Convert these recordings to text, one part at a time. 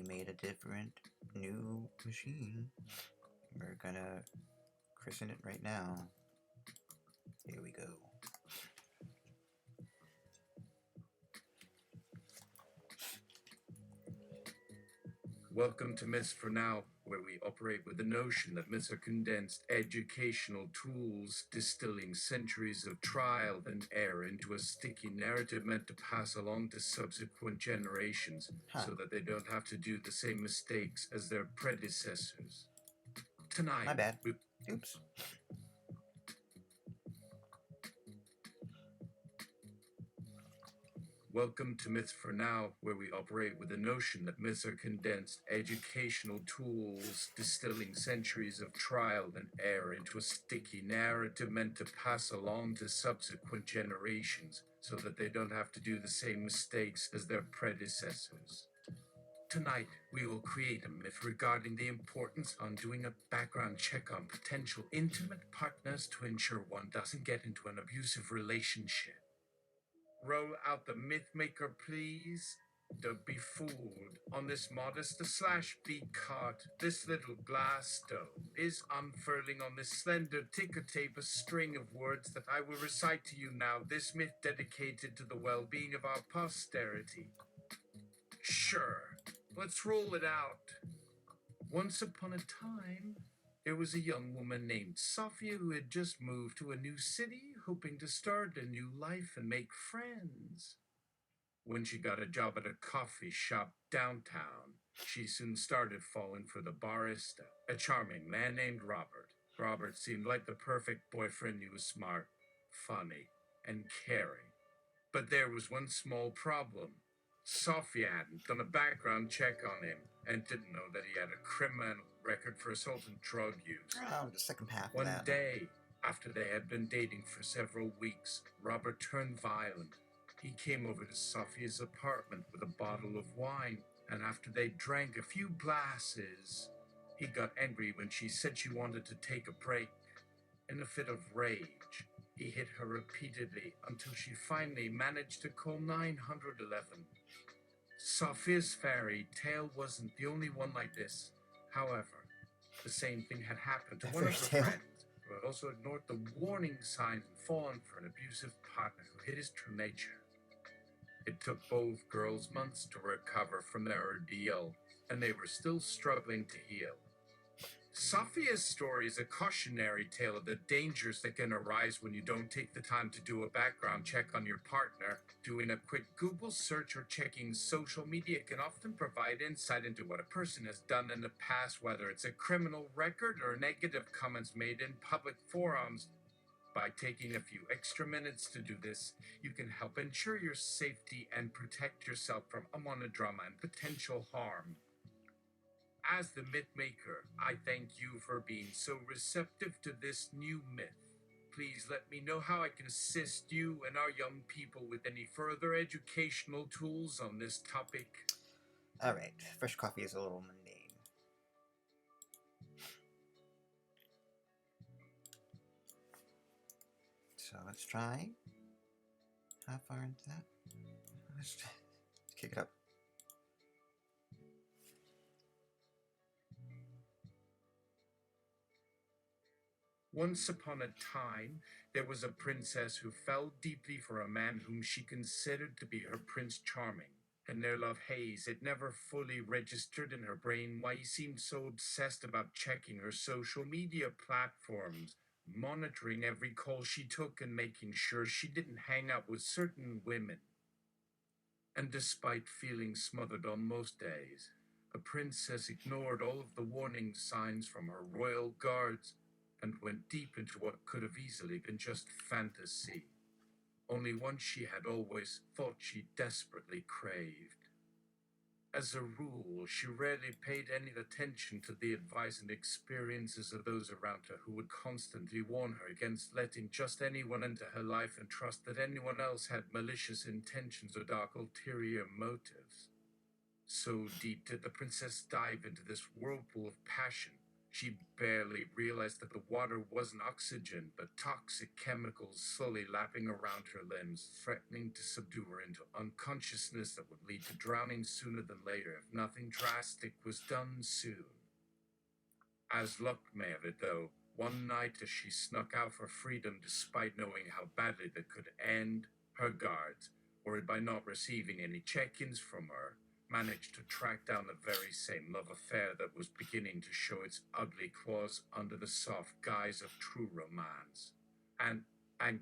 made a different new machine. We're gonna christen it right now. Here we go. Welcome to Myths for Now, where we operate with the notion that myths are condensed educational tools, distilling centuries of trial and error into a sticky narrative meant to pass along to subsequent generations so that they don't have to do the same mistakes as their predecessors. Tonight, My bad. Oops. Welcome to Myths for Now, where we operate with the notion that myths are condensed educational tools, distilling centuries of trial and error into a sticky narrative meant to pass along to subsequent generations so that they don't have to do the same mistakes as their predecessors. Tonight, we will create a myth regarding the importance on doing a background check on potential intimate partners to ensure one doesn't get into an abusive relationship. Roll out the myth maker, please. Don't be fooled. On this modest /B cart, this little glass stone is unfurling on this slender ticker tape a string of words that I will recite to you now, this myth dedicated to the well-being of our posterity. Sure, let's roll it out. Once upon a time, there was a young woman named Sophia who had just moved to a new city, hoping to start a new life and make friends. When she got a job at a coffee shop downtown, she soon started falling for the barista, a charming man named Robert. Robert seemed like the perfect boyfriend. He was smart, funny, and caring. But there was one small problem. Sophia hadn't done a background check on him and didn't know that he had a criminal record for assault and drug use. The second half One of that. day, after they had been dating for several weeks, Robert turned violent. He came over to Sophia's apartment with a bottle of wine, and after they drank a few glasses, he got angry when she said she wanted to take a break. In a fit of rage, he hit her repeatedly until she finally managed to call 911. Sophia's fairy tale wasn't the only one like this. However, the same thing had happened to one of her friends who had also ignored the warning signs and fallen for an abusive partner who hid his true nature. It took both girls months to recover from their ordeal, and they were still struggling to heal. Sophia's story is a cautionary tale of the dangers that can arise when you don't take the time to do a background check on your partner. Doing a quick Google search or checking social media can often provide insight into what a person has done in the past, whether it's a criminal record or negative comments made in public forums. By taking a few extra minutes to do this, you can help ensure your safety and protect yourself from monodrama and potential harm. As the myth maker, I thank you for being so receptive to this new myth. Please let me know how I can assist you and our young people with any further educational tools on this topic. Alright, fresh coffee is a little mundane. So let's try. How far into that? Let's kick it up. Once upon a time, there was a princess who fell deeply for a man whom she considered to be her Prince Charming. In their love haze, it never fully registered in her brain why he seemed so obsessed about checking her social media platforms, monitoring every call she took and making sure she didn't hang out with certain women. And despite feeling smothered on most days, the princess ignored all of the warning signs from her royal guards and went deep into what could have easily been just fantasy. Only one she had always thought she desperately craved. As a rule, she rarely paid any attention to the advice and experiences of those around her who would constantly warn her against letting just anyone into her life and trust that anyone else had malicious intentions or dark ulterior motives. So deep did the princess dive into this whirlpool of passion, She barely realized that the water wasn't oxygen, but toxic chemicals slowly lapping around her limbs, threatening to subdue her into unconsciousness that would lead to drowning sooner than later if nothing drastic was done soon. As luck may have it, though, one night as she snuck out for freedom despite knowing how badly that could end, her guards, worried by not receiving any check-ins from her, managed to track down the very same love affair that was beginning to show its ugly claws under the soft guise of true romance. And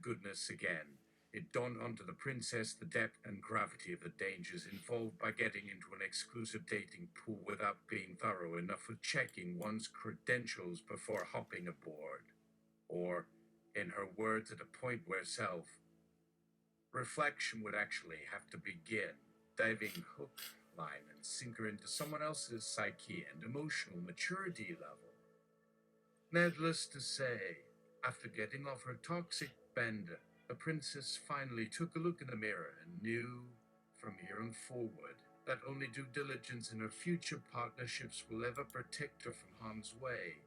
goodness again, it dawned onto the princess the depth and gravity of the dangers involved by getting into an exclusive dating pool without being thorough enough with checking one's credentials before hopping aboard. Or, in her words, at a point where reflection would actually have to begin, diving hook, line, and sinker into someone else's psyche and emotional maturity level. Needless to say, after getting off her toxic bender, the princess finally took a look in the mirror and knew, from here on forward, that only due diligence in her future partnerships will ever protect her from harm's way.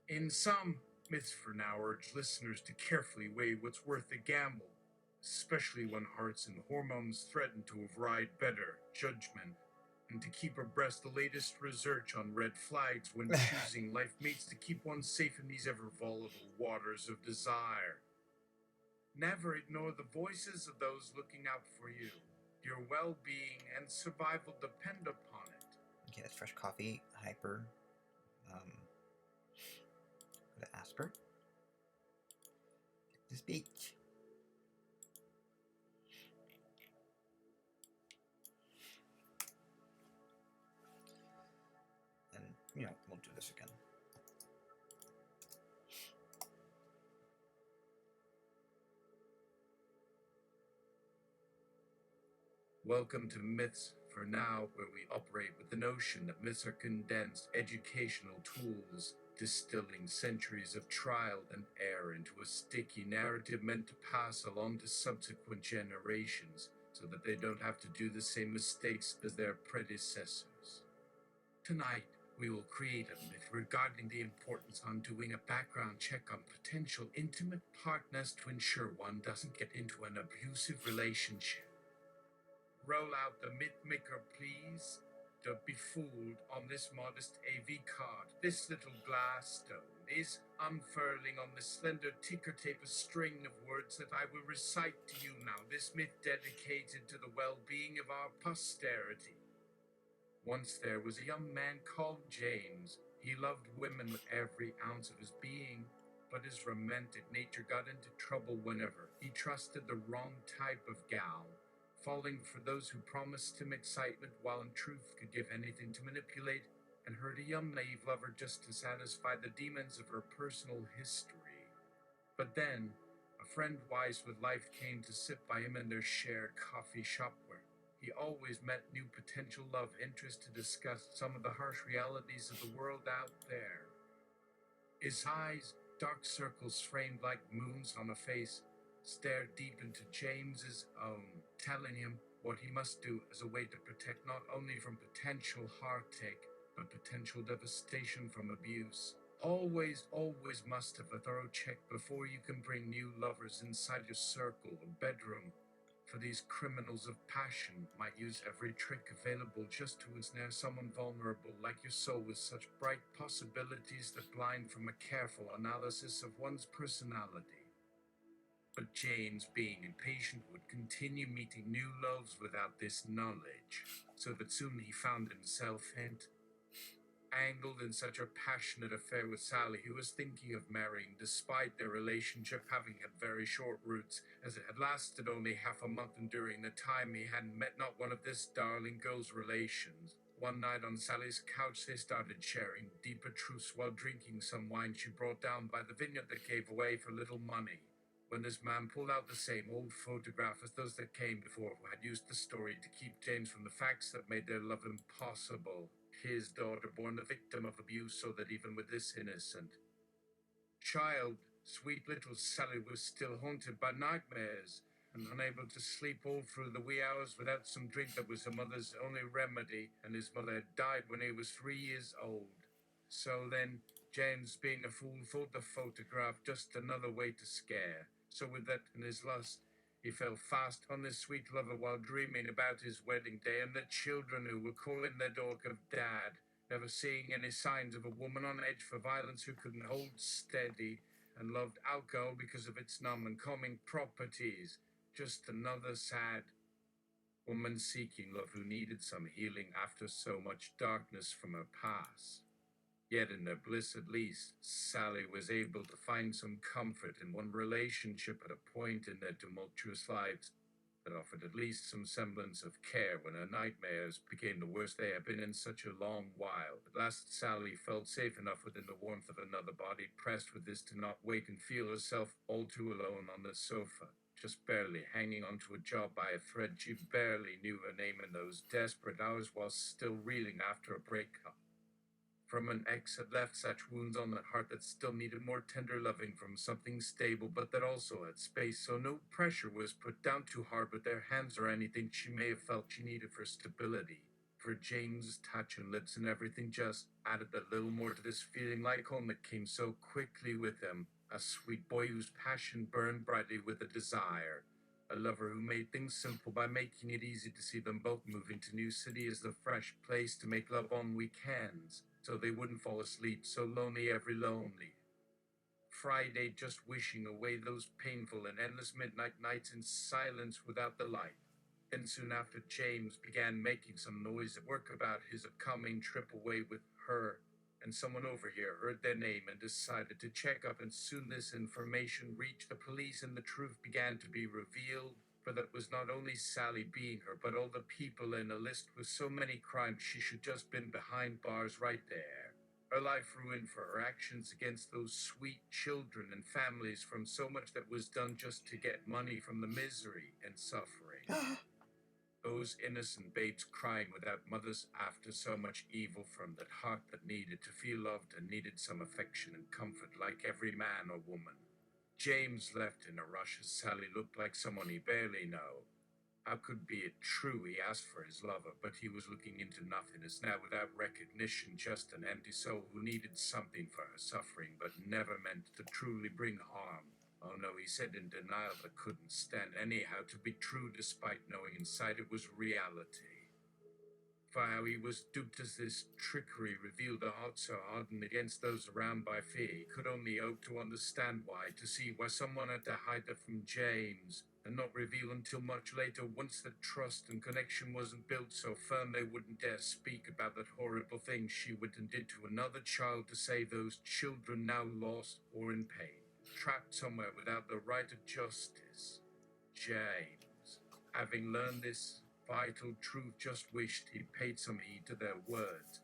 In sum, Myths for Now urge listeners to carefully weigh what's worth the gamble, especially when hearts and hormones threaten to override better judgment, and to keep abreast the latest research on red flags when choosing life mates to keep one safe in these ever volatile waters of desire. Never ignore the voices of those looking out for you. Your well-being and survival depend upon it. Okay, that's fresh coffee, hyper, the Asper. This beach. And, we'll do this again. Welcome to Myths for Now, where we operate with the notion that myths are condensed educational tools, distilling centuries of trial and error into a sticky narrative meant to pass along to subsequent generations so that they don't have to do the same mistakes as their predecessors. Tonight, we will create a myth regarding the importance on doing a background check on potential intimate partners to ensure one doesn't get into an abusive relationship. Roll out the myth maker, please. Don't be fooled on this modest AV card. This little glass stone is unfurling on the slender ticker tape a string of words that I will recite to you now. This myth dedicated to the well-being of our posterity. Once there was a young man called James. He loved women with every ounce of his being, but his romantic nature got into trouble whenever he trusted the wrong type of gal, falling for those who promised him excitement while in truth could give anything to manipulate, and hurt a young naive lover just to satisfy the demons of her personal history. But then, a friend wise with life came to sit by him in their shared coffee shop where he always met new potential love interests to discuss some of the harsh realities of the world out there. His eyes, dark circles framed like moons on a face, stared deep into James's own, telling him what he must do as a way to protect not only from potential heartache, but potential devastation from abuse. Always must have a thorough check before you can bring new lovers inside your circle or bedroom, for these criminals of passion might use every trick available just to ensnare someone vulnerable like your soul with such bright possibilities that blind from a careful analysis of one's personality. But James, being impatient, would continue meeting new loves without this knowledge, so that soon he found himself angled in such a passionate affair with Sally, who was thinking of marrying, despite their relationship having had very short roots, as it had lasted only half a month, and during the time he hadn't met not one of this darling girl's relations. One night on Sally's couch they started sharing deeper truths while drinking some wine she brought down by the vineyard that gave away for little money, when this man pulled out the same old photograph as those that came before, who had used the story to keep James from the facts that made their love impossible. His daughter born the victim of abuse, so that even with this innocent child, sweet little Sally was still haunted by nightmares, and unable to sleep all through the wee hours without some drink that was her mother's only remedy, and his mother had died when he was 3 years old. So then, James, being a fool, thought the photograph just another way to scare. So with that in his lust, he fell fast on this sweet lover while dreaming about his wedding day and the children who were calling their dog of dad, never seeing any signs of a woman on edge for violence who couldn't hold steady, and loved alcohol because of its numb and calming properties. Just another sad woman seeking love who needed some healing after so much darkness from her past. Yet in their bliss at least, Sally was able to find some comfort in one relationship at a point in their tumultuous lives that offered at least some semblance of care when her nightmares became the worst they had been in such a long while. At last Sally felt safe enough within the warmth of another body, pressed with this to not wake and feel herself all too alone on the sofa, just barely hanging onto a job by a thread. She barely knew her name in those desperate hours while still reeling after a breakup from an ex had left such wounds on the heart that still needed more tender loving from something stable, but that also had space, so no pressure was put down too hard with their hands or anything she may have felt she needed for stability. For James' touch and lips and everything just added a little more to this feeling like home that came so quickly with him, a sweet boy whose passion burned brightly with a desire. A lover who made things simple by making it easy to see them both moving to New City as the fresh place to make love on weekends, so they wouldn't fall asleep so lonely every lonely Friday, just wishing away those painful and endless midnight nights in silence without the light. Then soon after, James began making some noise at work about his upcoming trip away with her, and someone over here heard their name and decided to check up, and soon this information reached the police and the truth began to be revealed. For that was not only Sally being her, but all the people in a list with so many crimes she should just been behind bars right there. Her life ruined for her actions against those sweet children and families from so much that was done just to get money from the misery and suffering. Those innocent babes crying without mothers after so much evil from that heart that needed to feel loved and needed some affection and comfort like every man or woman. James left in a rush as Sally looked like someone he barely knew. How could be it true he asked for his lover, but he was looking into nothingness now without recognition, just an empty soul who needed something for her suffering, but never meant to truly bring harm. Oh no, he said in denial that couldn't stand anyhow to be true despite knowing inside it was reality. For how he was duped as this trickery revealed a heart so hardened against those around by fear, he could only hope to understand why, to see why someone had to hide that from James, and not reveal until much later, once the trust and connection wasn't built so firm they wouldn't dare speak about that horrible thing she would and did to another child to save those children now lost or in pain, trapped somewhere without the right of justice. James, having learned this vital truth, just wished he'd paid some heed to their words.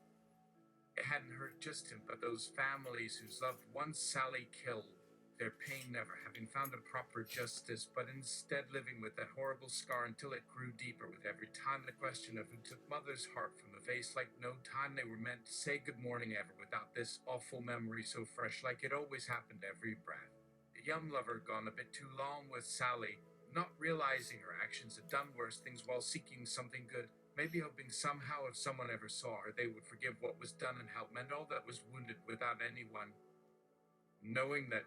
It hadn't hurt just him, but those families whose loved ones Sally killed, their pain never having found a proper justice, but instead living with that horrible scar until it grew deeper with every time the question of who took mother's heart from the face, like no time they were meant to say good morning ever without this awful memory so fresh, like it always happened every breath. The young lover gone a bit too long with Sally, not realizing her actions had done worse things while seeking something good, maybe hoping somehow if someone ever saw her they would forgive what was done and help mend all that was wounded without anyone knowing that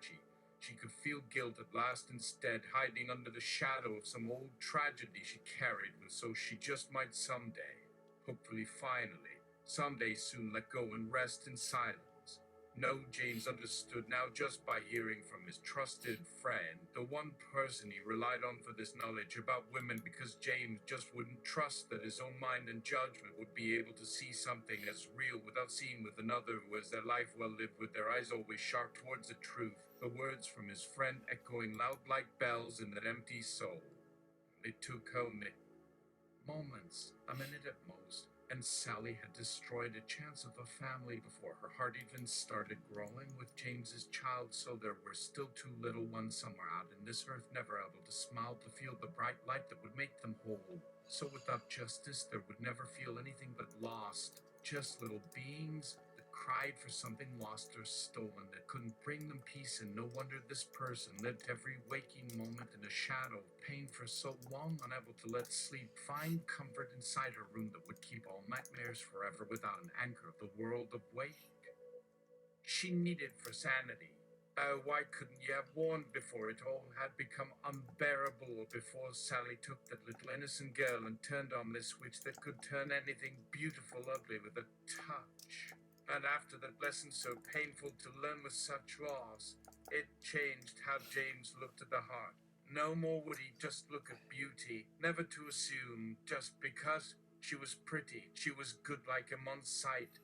she could feel guilt at last, instead hiding under the shadow of some old tragedy she carried, and so she just might someday, hopefully finally, someday soon let go and rest in silence. No, James understood now just by hearing from his trusted friend, the one person he relied on for this knowledge about women, because James just wouldn't trust that his own mind and judgment would be able to see something as real without seeing with another who has their life well lived with their eyes always sharp towards the truth, the words from his friend echoing loud like bells in that empty soul. It took only moments, a minute at most, and Sally had destroyed a chance of a family before her heart even started growing with James's child, so there were still two little ones somewhere out in this earth, never able to smile to feel the bright light that would make them whole. So without justice, there would never feel anything but lost, just little beings that cried for something lost or stolen that couldn't bring them peace, and no wonder this person lived every waking moment in a shadow of pain for so long, unable to let sleep find comfort inside her room that would keep all nightmares forever without an anchor of the world awake. she needed for sanity. Why couldn't you have warned before it all had become unbearable, before Sally took that little innocent girl and turned on this switch that could turn anything beautiful ugly with a touch? And after that lesson so painful to learn with such loss, it changed how James looked at the heart. No more would he just look at beauty, never to assume, just because she was pretty, she was good like him on sight,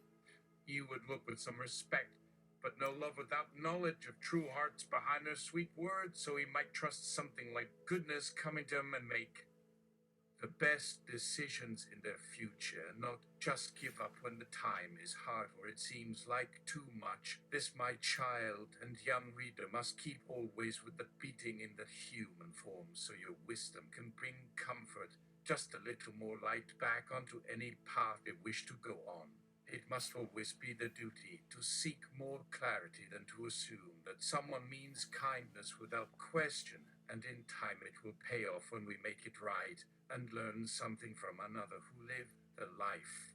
he would look with some respect, but no love without knowledge of true hearts behind her sweet words, so he might trust something like goodness coming to him and make the best decisions in their future, not just give up when the time is hard or it seems like too much. This, my child and young reader, must keep always with the beating in the human form, so your wisdom can bring comfort, just a little more light back onto any path you wish to go on. It must always be the duty to seek more clarity than to assume that someone means kindness without question, and in time it will pay off when we make it right and learn something from another who lived the life.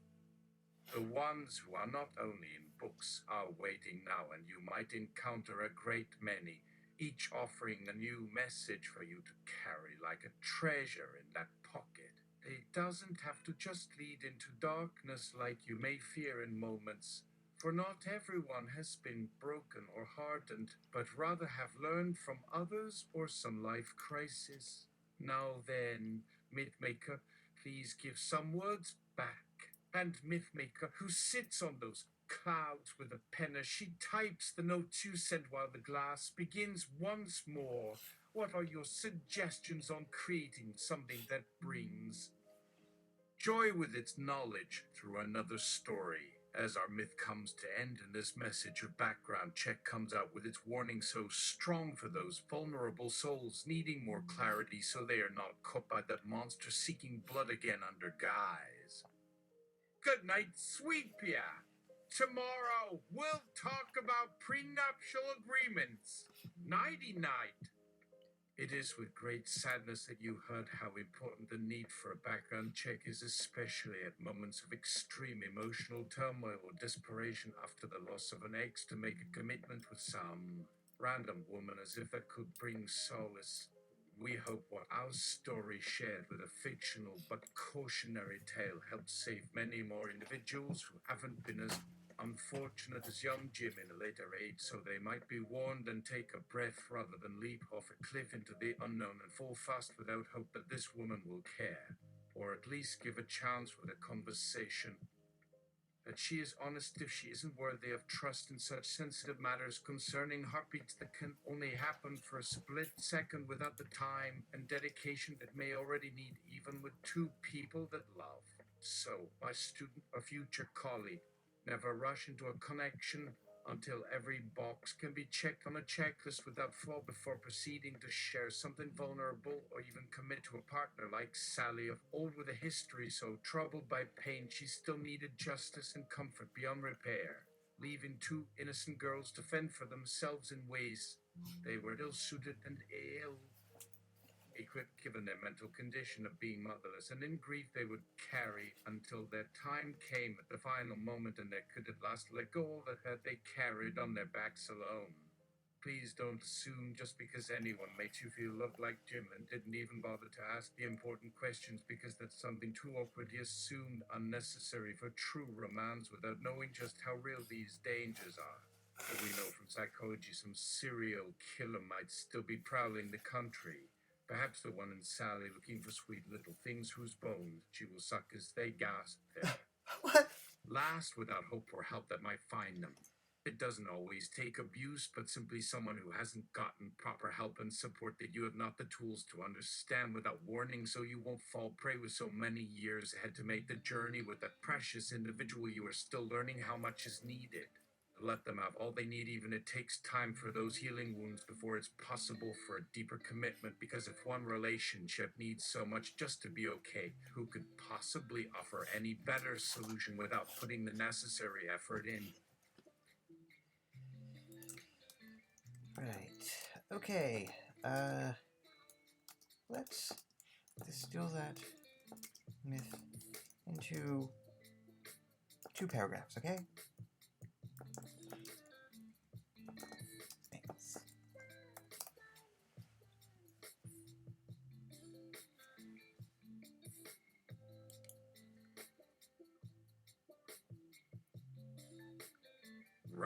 The ones who are not only in books are waiting now, and you might encounter a great many, each offering a new message for you to carry like a treasure in that pocket. It doesn't have to just lead into darkness like you may fear in moments, for not everyone has been broken or hardened, but rather have learned from others or some life crisis. Now then, Mythmaker, please give some words back. And Mythmaker, who sits on those clouds with a pen as she types the notes you sent while the glass begins once more, what are your suggestions on creating something that brings joy with its knowledge through another story? As our myth comes to end and this message of background check comes out with its warning so strong for those vulnerable souls needing more clarity so they are not caught by that monster seeking blood again under guise. Good night, sweet Pia. Tomorrow we'll talk about prenuptial agreements. Nighty-night. It is with great sadness that you heard how important the need for a background check is, especially at moments of extreme emotional turmoil or desperation after the loss of an ex, to make a commitment with some random woman as if that could bring solace. We hope what our story shared with a fictional but cautionary tale helps save many more individuals who haven't been as unfortunate as young Jim in a later age, so they might be warned and take a breath rather than leap off a cliff into the unknown and fall fast without hope that this woman will care, or at least give a chance with a conversation. That she is honest if she isn't worthy of trust in such sensitive matters concerning heartbeats that can only happen for a split second without the time and dedication that may already need even with two people that love. So, my student or future colleague, never rush into a connection until every box can be checked on a checklist without flaw before proceeding to share something vulnerable or even commit to a partner like Sally, of old with a history so troubled by pain she still needed justice and comfort beyond repair, leaving two innocent girls to fend for themselves in ways they were ill-suited and ill-equipped given their mental condition of being motherless, and in grief they would carry until their time came at the final moment and they could at last let go all the hurt they carried on their backs alone. Please don't assume just because anyone makes you feel loved like Jim and didn't even bother to ask the important questions, because that's something too awkwardly assumed unnecessary for true romance without knowing just how real these dangers are. But we know from psychology some serial killer might still be prowling the country. Perhaps the one in Sally looking for sweet little things whose bones she will suck as they gasp there. What? Last, without hope or help that might find them. It doesn't always take abuse, but simply someone who hasn't gotten proper help and support that you have not the tools to understand without warning, so you won't fall prey with so many years ahead to make the journey with that precious individual you are still learning how much is needed. Let them have all they need, even it takes time for those healing wounds before it's possible for a deeper commitment, because if one relationship needs so much just to be okay, who could possibly offer any better solution without putting the necessary effort in? Right. Okay. Let's distill that myth into 2 paragraphs, okay?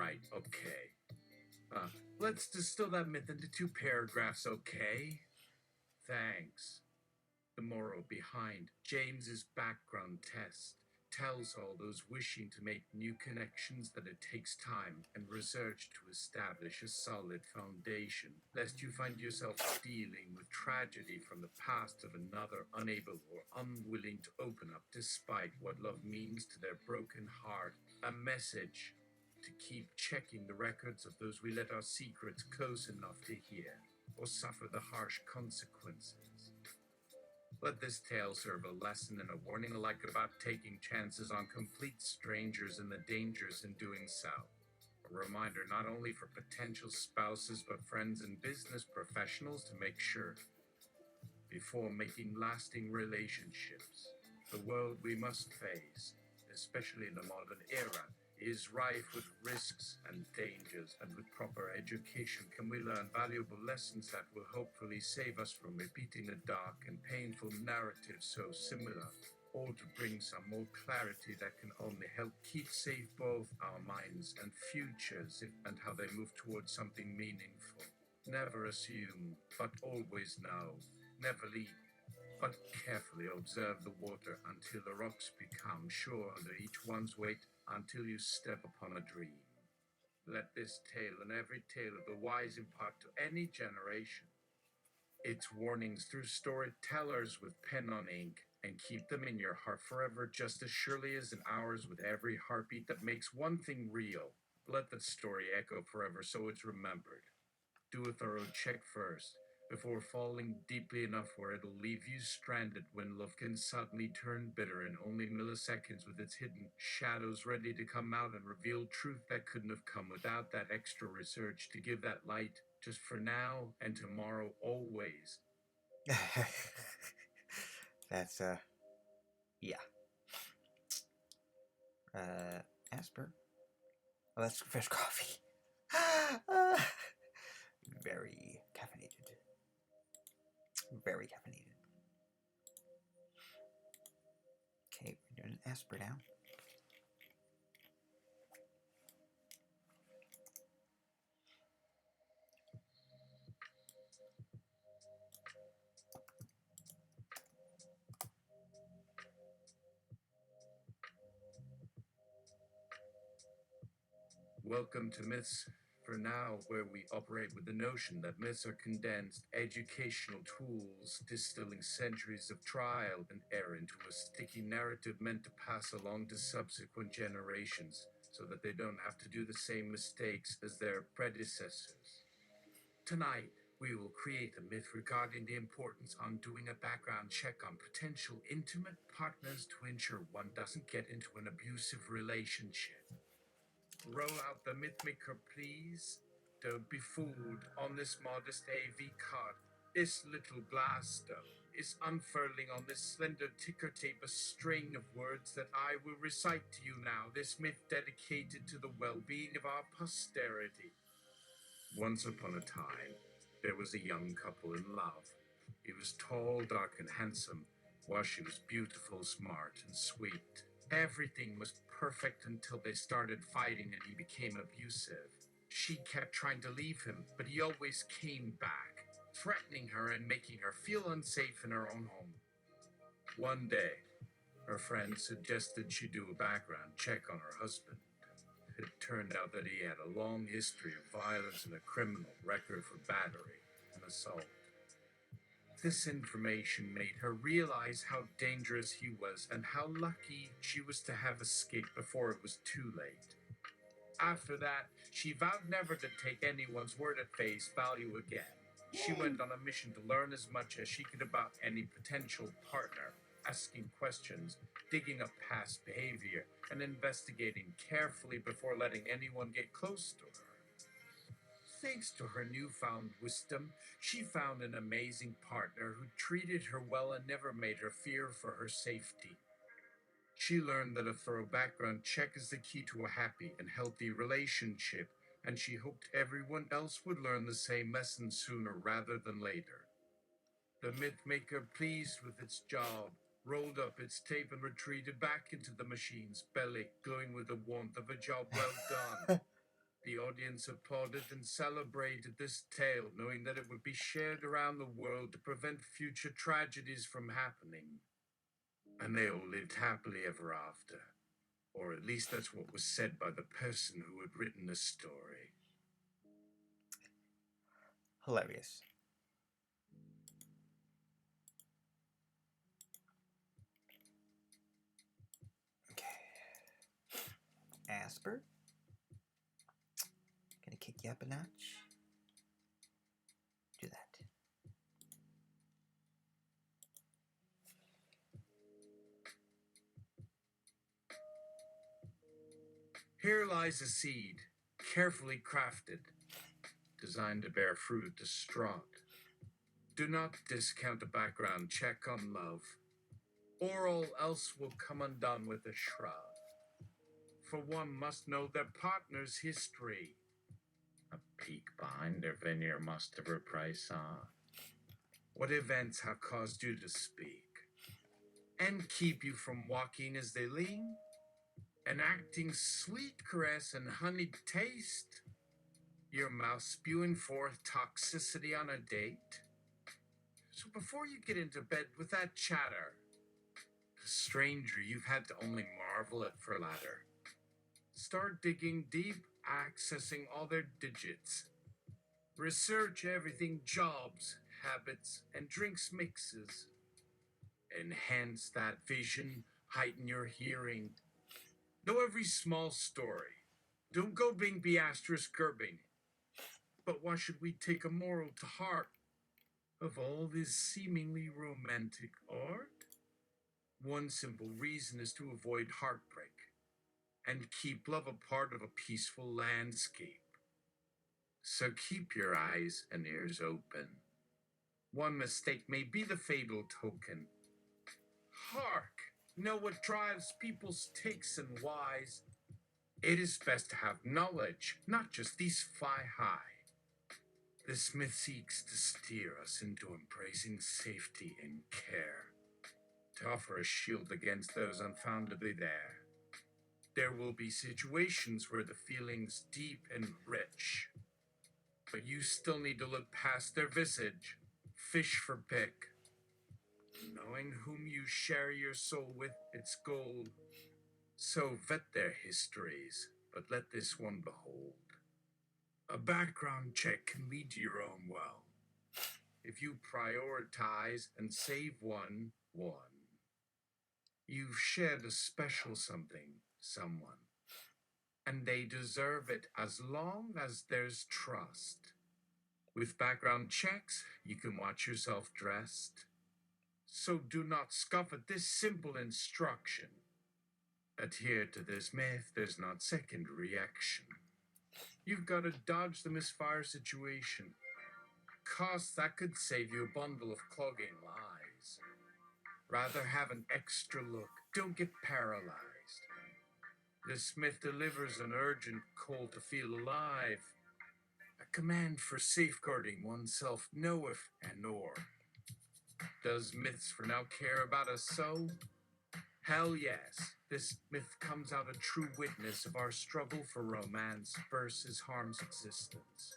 Right, okay. Let's distill that myth into 2 paragraphs, okay? Thanks. The moral behind James's background test tells all those wishing to make new connections that it takes time and research to establish a solid foundation, lest you find yourself dealing with tragedy from the past of another unable or unwilling to open up despite what love means to their broken heart. A message to keep checking the records of those we let our secrets close enough to hear, or suffer the harsh consequences. Let this tale serve a lesson and a warning alike about taking chances on complete strangers and the dangers in doing so. A reminder not only for potential spouses but friends and business professionals to make sure, before making lasting relationships, the world we must face, especially in the modern era, is rife with risks and dangers, and with proper education can we learn valuable lessons that will hopefully save us from repeating a dark and painful narrative so similar, or to bring some more clarity that can only help keep safe both our minds and futures and how they move towards something meaningful. Never assume, but always know. Never leap, but carefully observe the water until the rocks become sure under each one's weight, until you step upon a dream. Let this tale and every tale of the wise impart to any generation its warnings through storytellers with pen on ink, and keep them in your heart forever, just as surely as in ours, with every heartbeat that makes one thing real. Let that story echo forever so it's remembered. Do a thorough check first, before falling deeply enough where it'll leave you stranded when love can suddenly turn bitter in only milliseconds, with its hidden shadows ready to come out and reveal truth that couldn't have come without that extra research to give that light, just for now and tomorrow always. That's yeah. Asper. Oh, that's fresh coffee. Very caffeinated. Very caffeinated. Okay, we're doing an Asper now. Welcome to Myths for Now, where we operate with the notion that myths are condensed educational tools, distilling centuries of trial and error into a sticky narrative meant to pass along to subsequent generations so that they don't have to do the same mistakes as their predecessors. Tonight, we will create a myth regarding the importance on doing a background check on potential intimate partners to ensure one doesn't get into an abusive relationship. Roll out the Mythmaker, please. Don't be fooled on this modest AV card. This little glass stone is unfurling on this slender ticker tape a string of words that I will recite to you now, this myth dedicated to the well-being of our posterity. Once upon a time, there was a young couple in love. He was tall, dark, and handsome, while she was beautiful, smart, and sweet. Everything was perfect until they started fighting and he became abusive. She kept trying to leave him, but he always came back, threatening her and making her feel unsafe in her own home. One day, her friend suggested she do a background check on her husband. It turned out that he had a long history of violence and a criminal record for battery and assault. This information made her realize how dangerous he was and how lucky she was to have escaped before it was too late. After that, she vowed never to take anyone's word at face value again. She went on a mission to learn as much as she could about any potential partner, asking questions, digging up past behavior, and investigating carefully before letting anyone get close to her. Thanks to her newfound wisdom, she found an amazing partner who treated her well and never made her fear for her safety. She learned that a thorough background check is the key to a happy and healthy relationship, and she hoped everyone else would learn the same lesson sooner rather than later. The Mythmaker, pleased with its job, rolled up its tape and retreated back into the machine's belly, glowing with the warmth of a job well done. The audience applauded and celebrated this tale, knowing that it would be shared around the world to prevent future tragedies from happening. And they all lived happily ever after. Or at least that's what was said by the person who had written the story. Hilarious. Okay. Asper. Gonna kick you up a notch. Do that. Here lies a seed, carefully crafted, designed to bear fruit distraught. Do not discount a background check on love, or all else will come undone with a shrug. For one must know their partner's history. A peek behind their veneer must have reprised what events have caused you to speak, and keep you from walking as they lean, enacting sweet caress and honeyed taste, your mouth spewing forth toxicity on a date. So before you get into bed with that chatter, a stranger you've had to only marvel at for ladder, start digging deep, accessing all their digits. Research everything jobs, habits, and drinks mixes. Enhance that vision, heighten your hearing. Know every small story. Don't go being Beatrice Gerbing. But why should we take a moral to heart of all this seemingly romantic art? One simple reason is to avoid heartbreak and keep love a part of a peaceful landscape. So keep your eyes and ears open. One mistake may be the fatal token. Hark! Know what drives people's takes and whys. It is best to have knowledge, not just these fly high. The Smith seeks to steer us into embracing safety and care, to offer a shield against those unfoundedly there. There will be situations where the feeling's deep and rich, but you still need to look past their visage, fish for pick. Knowing whom you share your soul with, it's gold. So vet their histories, but let this one behold. A background check can lead to your own well, if you prioritize and save one. You've shared a special someone, and they deserve it as long as there's trust. With background checks, you can watch yourself dressed. So do not scoff at this simple instruction. Adhere to this myth, there's not secondary action. You've got to dodge the misfire situation. Cost that could save you a bundle of clogging lies. Rather have an extra look, don't get paralyzed. The Smith delivers an urgent call to feel alive. A command for safeguarding oneself knoweth and or. Does myths for now care about us so? Hell yes, this myth comes out a true witness of our struggle for romance versus harm's existence.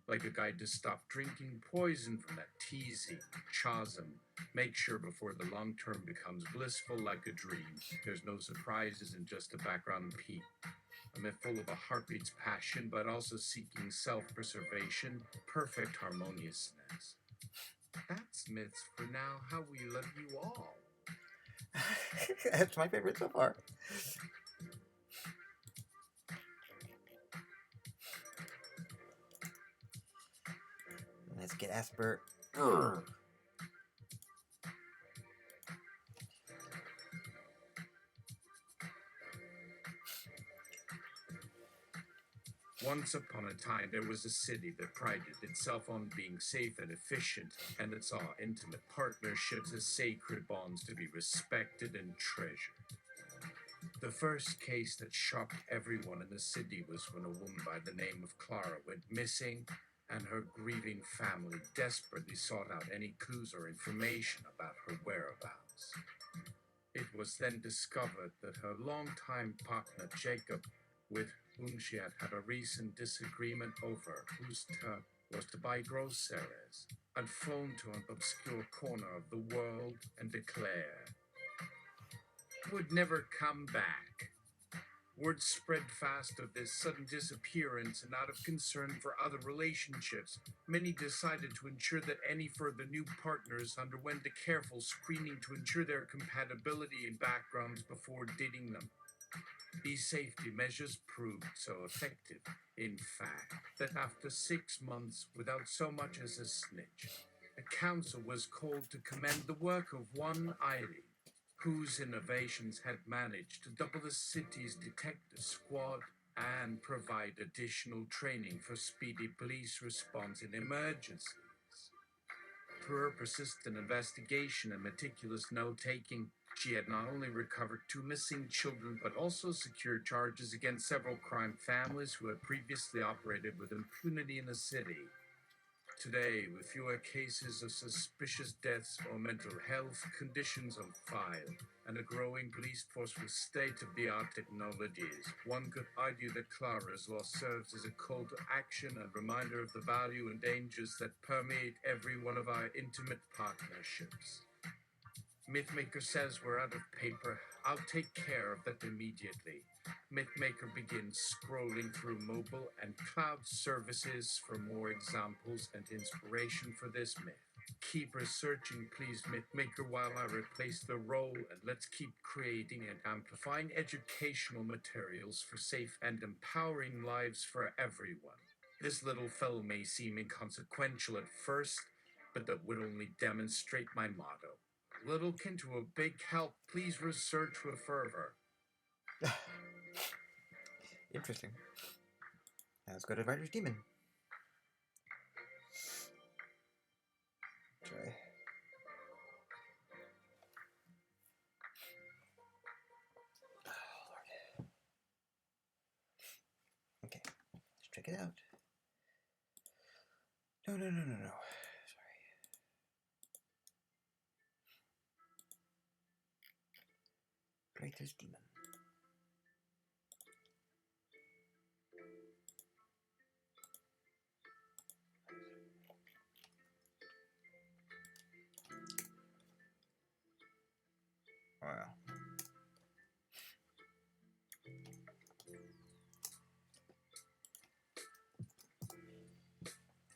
Like a guide to stop drinking poison from that teasing, chasm. Make sure before the long term becomes blissful like a dream. There's no surprises and just a background peak. A myth full of a heartbeat's passion, but also seeking self-preservation, perfect harmoniousness. That's myths for now, how we love you all. That's my favorite so far. Let's get Asper. Urgh. Once upon a time, there was a city that prided itself on being safe and efficient, and it saw intimate partnerships as sacred bonds to be respected and treasured. The first case that shocked everyone in the city was when a woman by the name of Clara went missing, and her grieving family desperately sought out any clues or information about her whereabouts. It was then discovered that her longtime partner, Jacob, with whom she had had a recent disagreement over whose turn was to buy groceries, and phone to an obscure corner of the world and declare would never come back. Word spread fast of this sudden disappearance, and out of concern for other relationships, many decided to ensure that any further new partners underwent a careful screening to ensure their compatibility and backgrounds before dating them. These safety measures proved so effective, in fact, that after 6 months without so much as a snitch, a council was called to commend the work of one Eileen, whose innovations had managed to double the city's detective squad and provide additional training for speedy police response in emergencies. Through her persistent investigation and meticulous note-taking, she had not only recovered 2 missing children, but also secured charges against several crime families who had previously operated with impunity in the city. Today, with fewer cases of suspicious deaths or mental health conditions on file, and a growing police force with state-of-the-art technologies, one could argue that Clara's law serves as a call to action and reminder of the value and dangers that permeate every one of our intimate partnerships. Mythmaker says we're out of paper. I'll take care of that immediately. Mythmaker begins scrolling through mobile and cloud services for more examples and inspiration for this myth. Keep researching, please, Mythmaker, while I replace the role, and let's keep creating and amplifying educational materials for safe and empowering lives for everyone. This little fellow may seem inconsequential at first, but that would only demonstrate my motto. Little kin to a big help, please research with fervor. Interesting. Now let's go to Writer's Demon. Try. Oh, Lord. Okay, let's check it out. No. Sorry. Writer's Demon. Wow.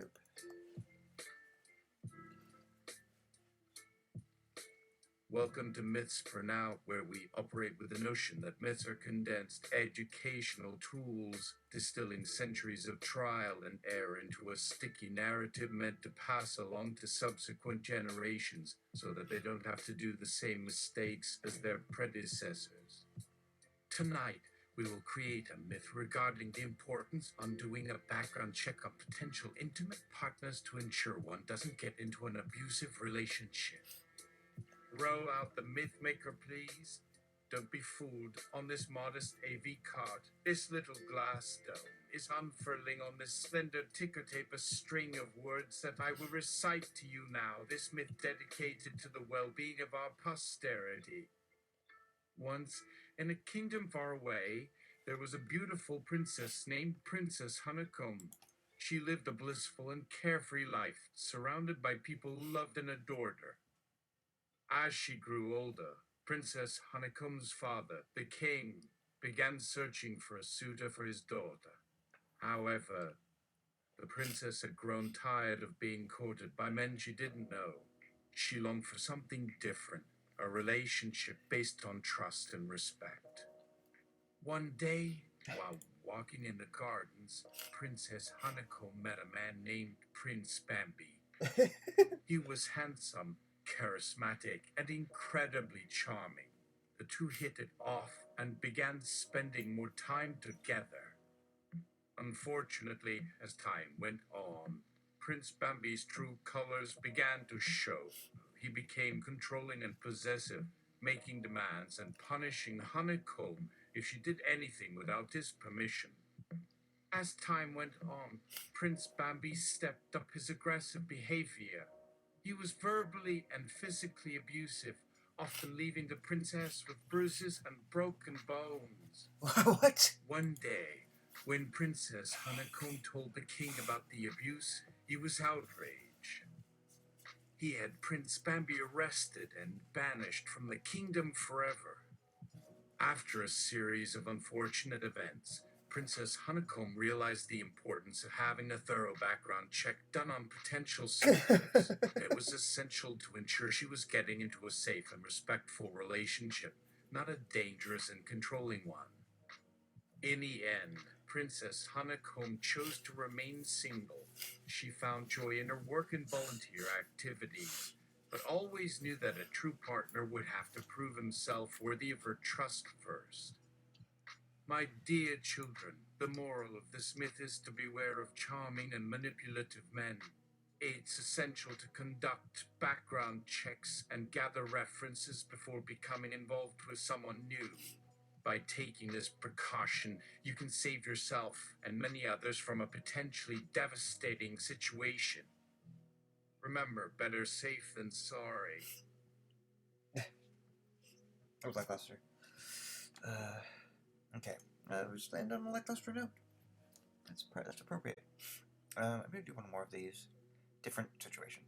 Oop. Welcome to Myths for Now, where we operate with the notion that myths are condensed educational tools, distilling centuries of trial and error into a sticky narrative meant to pass along to subsequent generations so that they don't have to do the same mistakes as their predecessors. Tonight, we will create a myth regarding the importance on doing a background check on potential intimate partners to ensure one doesn't get into an abusive relationship. Roll out the Mythmaker, please. Don't be fooled. On this modest AV card, this little glass stone is unfurling on this slender ticker tape a string of words that I will recite to you now, this myth dedicated to the well-being of our posterity. Once, in a kingdom far away, there was a beautiful princess named Princess Honeycomb. She lived a blissful and carefree life, surrounded by people who loved and adored her. As she grew older, Princess Honeycomb's father, the king, began searching for a suitor for his daughter. However, the princess had grown tired of being courted by men she didn't know. She longed for something different, a relationship based on trust and respect. One day, while walking in the gardens, Princess Honeycomb met a man named Prince Bambi. He was handsome, charismatic, and incredibly charming. The two hit it off and began spending more time together. Unfortunately, as time went on, Prince Bambi's true colors began to show. He became controlling and possessive, making demands and punishing Honeycomb if she did anything without his permission. As time went on, Prince Bambi stepped up his aggressive behavior. He was verbally and physically abusive, often leaving the princess with bruises and broken bones. What? One day, when Princess Honeycomb told the king about the abuse, he was outraged. He had Prince Bambi arrested and banished from the kingdom forever. After a series of unfortunate events, Princess Honeycomb realized the importance of having a thorough background check done on potential suitors. It was essential to ensure she was getting into a safe and respectful relationship, not a dangerous and controlling one. In the end, Princess Honeycomb chose to remain single. She found joy in her work and volunteer activities, but always knew that a true partner would have to prove himself worthy of her trust first. My dear children, the moral of this myth is to beware of charming and manipulative men. It's essential to conduct background checks and gather references before becoming involved with someone new. By taking this precaution, you can save yourself and many others from a potentially devastating situation. Remember, better safe than sorry. That was lackluster. Okay. We just landed on a lackluster note. That's appropriate. I'm going to do one more of these. Different situation.